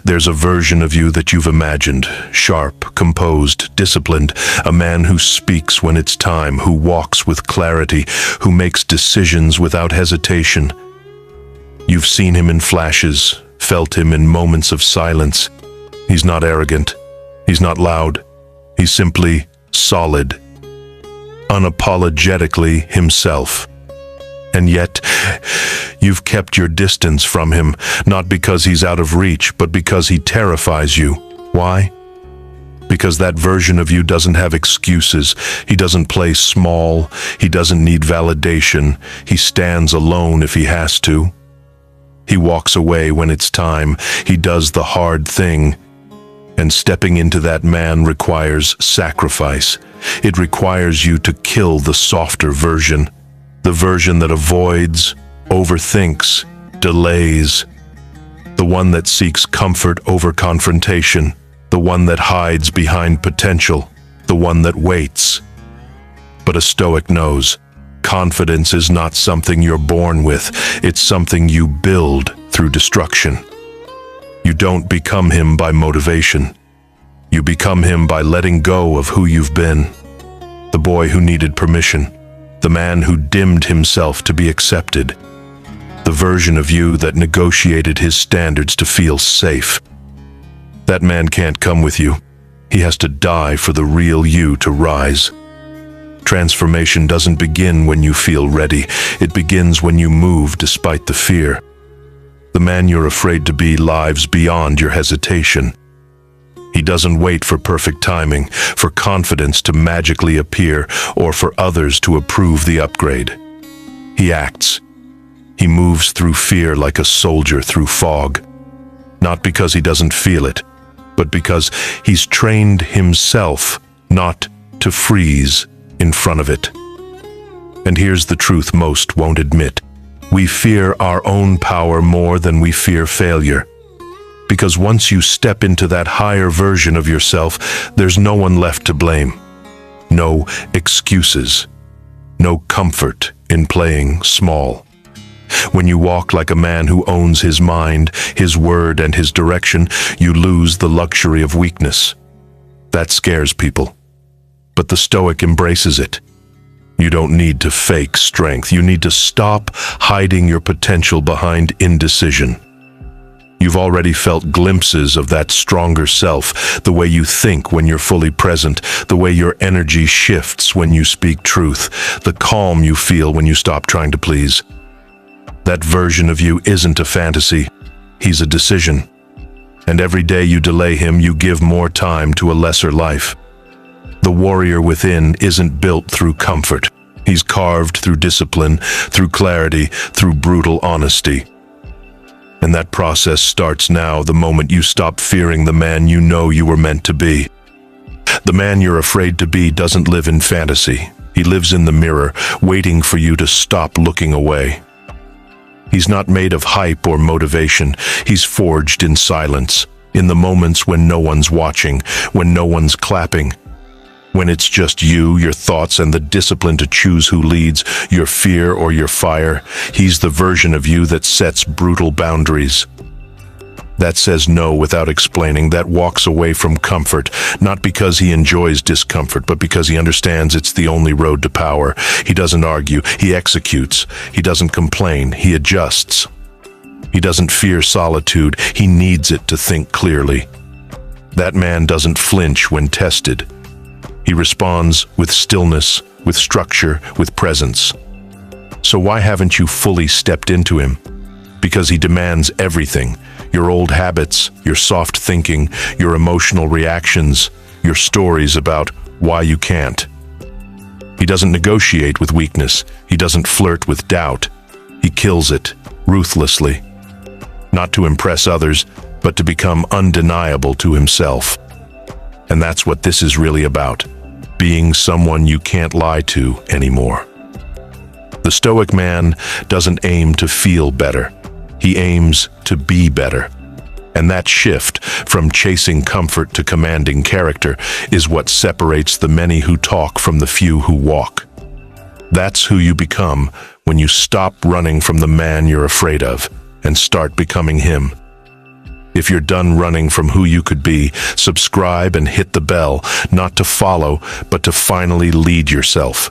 There's a version of you that you've imagined, sharp, composed, disciplined, a man who speaks when it's time, who walks with clarity, who makes decisions without hesitation. You've seen him in flashes, felt him in moments of silence. He's not arrogant. He's not loud. He's simply solid, unapologetically himself. And yet, you've kept your distance from him, not because he's out of reach, but because he terrifies you. Why? Because that version of you doesn't have excuses. He doesn't play small. He doesn't need validation. He stands alone if he has to. He walks away when it's time. He does the hard thing. And stepping into that man requires sacrifice. It requires you to kill the softer version, the version that avoids, overthinks, delays, the one that seeks comfort over confrontation, the one that hides behind potential, the one that waits. But a Stoic knows, confidence is not something you're born with, it's something you build through destruction. You don't become him by motivation. You become him by letting go of who you've been. The boy who needed permission, the man who dimmed himself to be accepted, the version of you that negotiated his standards to feel safe. That man can't come with you. He has to die for the real you to rise. Transformation doesn't begin when you feel ready. It begins when you move despite the fear. The man you're afraid to be lives beyond your hesitation. He doesn't wait for perfect timing, for confidence to magically appear, or for others to approve the upgrade. He acts. He moves through fear like a soldier through fog. Not because he doesn't feel it, but because he's trained himself not to freeze in front of it. And here's the truth most won't admit. We fear our own power more than we fear failure. Because once you step into that higher version of yourself, there's no one left to blame. No excuses. No comfort in playing small. When you walk like a man who owns his mind, his word, and his direction, you lose the luxury of weakness. That scares people. But the Stoic embraces it. You don't need to fake strength. You need to stop hiding your potential behind indecision. You've already felt glimpses of that stronger self, the way you think when you're fully present, the way your energy shifts when you speak truth, the calm you feel when you stop trying to please. That version of you isn't a fantasy. He's a decision. And every day you delay him, you give more time to a lesser life. The warrior within isn't built through comfort. He's carved through discipline, through clarity, through brutal honesty. And that process starts now, the moment you stop fearing the man you know you were meant to be. The man you're afraid to be doesn't live in fantasy. He lives in the mirror, waiting for you to stop looking away. He's not made of hype or motivation. He's forged in silence, in the moments when no one's watching, when no one's clapping. When it's just you, your thoughts, and the discipline to choose who leads, your fear or your fire. He's the version of you that sets brutal boundaries. That says no without explaining, that walks away from comfort, not because he enjoys discomfort, but because he understands it's the only road to power. He doesn't argue, he executes. He doesn't complain, he adjusts. He doesn't fear solitude, he needs it to think clearly. That man doesn't flinch when tested. He responds with stillness, with structure, with presence. So why haven't you fully stepped into him? Because he demands everything. Your old habits, your soft thinking, your emotional reactions, your stories about why you can't. He doesn't negotiate with weakness. He doesn't flirt with doubt. He kills it, ruthlessly. Not to impress others, but to become undeniable to himself. And that's what this is really about. Being someone you can't lie to anymore. The Stoic man doesn't aim to feel better. He aims to be better. And that shift from chasing comfort to commanding character is what separates the many who talk from the few who walk. That's who you become when you stop running from the man you're afraid of and start becoming him. If you're done running from who you could be, subscribe and hit the bell, not to follow, but to finally lead yourself.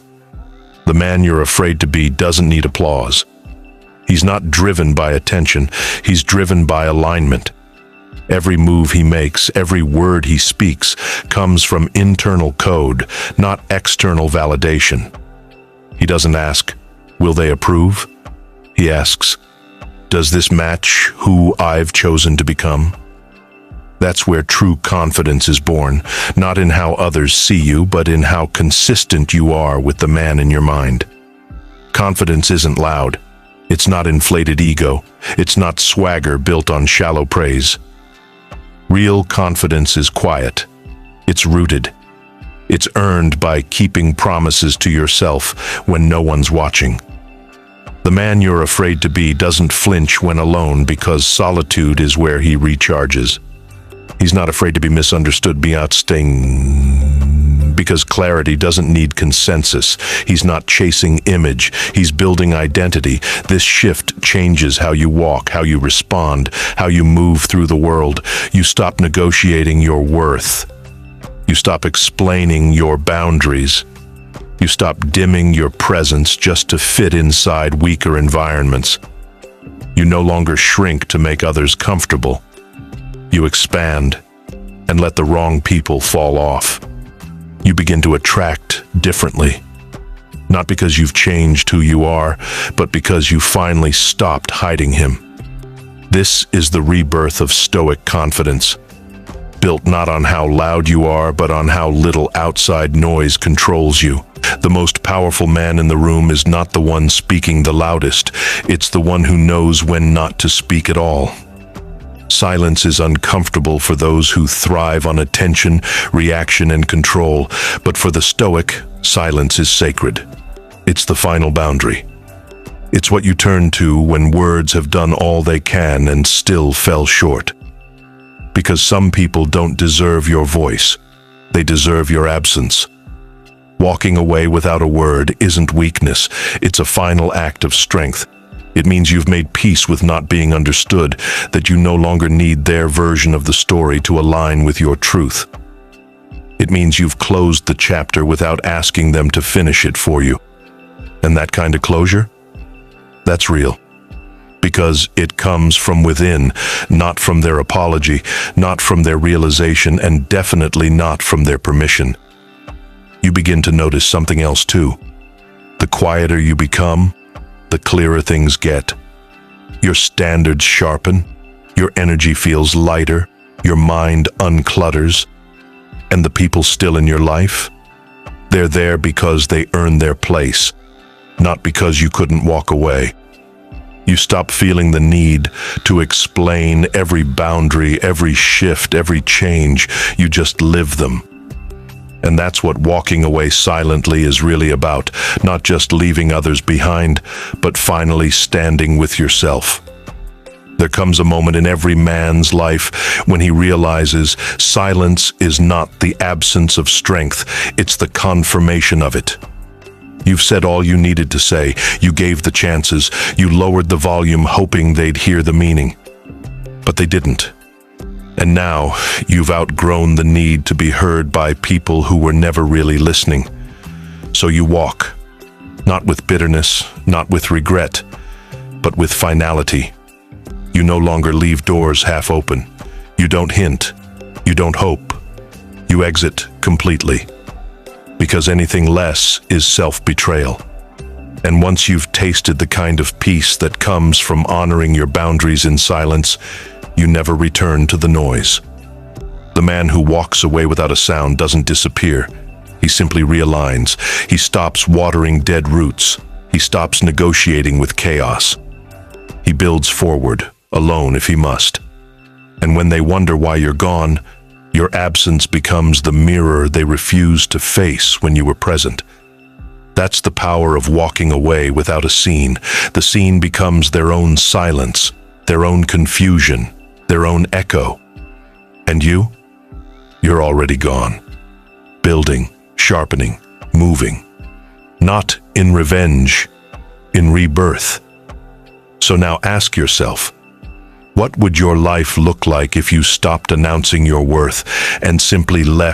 The man you're afraid to be doesn't need applause. He's not driven by attention, he's driven by alignment. Every move he makes, every word he speaks, comes from internal code, not external validation. He doesn't ask, will they approve? He asks, does this match who I've chosen to become? That's where true confidence is born, not in how others see you, but in how consistent you are with the man in your mind. Confidence isn't loud. It's not inflated ego. It's not swagger built on shallow praise. Real confidence is quiet. It's rooted. It's earned by keeping promises to yourself when no one's watching. The man you're afraid to be doesn't flinch when alone because solitude is where he recharges. He's not afraid to be misunderstood beyond sting, because clarity doesn't need consensus. He's not chasing image, he's building identity. This shift changes how you walk, how you respond, how you move through the world. You stop negotiating your worth. You stop explaining your boundaries. You stop dimming your presence just to fit inside weaker environments. You no longer shrink to make others comfortable. You expand and let the wrong people fall off. You begin to attract differently. Not because you've changed who you are, but because you finally stopped hiding him. This is the rebirth of Stoic confidence, built not on how loud you are, but on how little outside noise controls you. The most powerful man in the room is not the one speaking the loudest. It's the one who knows when not to speak at all. Silence is uncomfortable for those who thrive on attention, reaction, and control, but for the Stoic, silence is sacred. It's the final boundary. It's what you turn to when words have done all they can and still fell short. Because some people don't deserve your voice. They deserve your absence. Walking away without a word isn't weakness, it's a final act of strength. It means you've made peace with not being understood, that you no longer need their version of the story to align with your truth. It means you've closed the chapter without asking them to finish it for you. And that kind of closure? That's real. Because it comes from within, not from their apology, not from their realization, and definitely not from their permission. You begin to notice something else too. The quieter you become, the clearer things get. Your standards sharpen, your energy feels lighter, your mind unclutters, and the people still in your life, they're there because they earned their place, not because you couldn't walk away. You stop feeling the need to explain every boundary, every shift, every change. You just live them. And that's what walking away silently is really about, not just leaving others behind, but finally standing with yourself. There comes a moment in every man's life when he realizes silence is not the absence of strength, it's the confirmation of it. You've said all you needed to say, you gave the chances, you lowered the volume hoping they'd hear the meaning. But they didn't. And now, you've outgrown the need to be heard by people who were never really listening. So you walk, not with bitterness, not with regret, but with finality. You no longer leave doors half open. You don't hint. You don't hope. You exit completely. Because anything less is self-betrayal. And once you've tasted the kind of peace that comes from honoring your boundaries in silence, you never return to the noise. The man who walks away without a sound doesn't disappear. He simply realigns. He stops watering dead roots. He stops negotiating with chaos. He builds forward, alone if he must. And when they wonder why you're gone, your absence becomes the mirror they refuse to face when you were present. That's the power of walking away without a scene. The scene becomes their own silence, their own confusion, their own echo. And you? You're already gone. Building, sharpening, moving. Not in revenge, in rebirth. So now ask yourself, What would your life look like if you stopped announcing your worth and simply left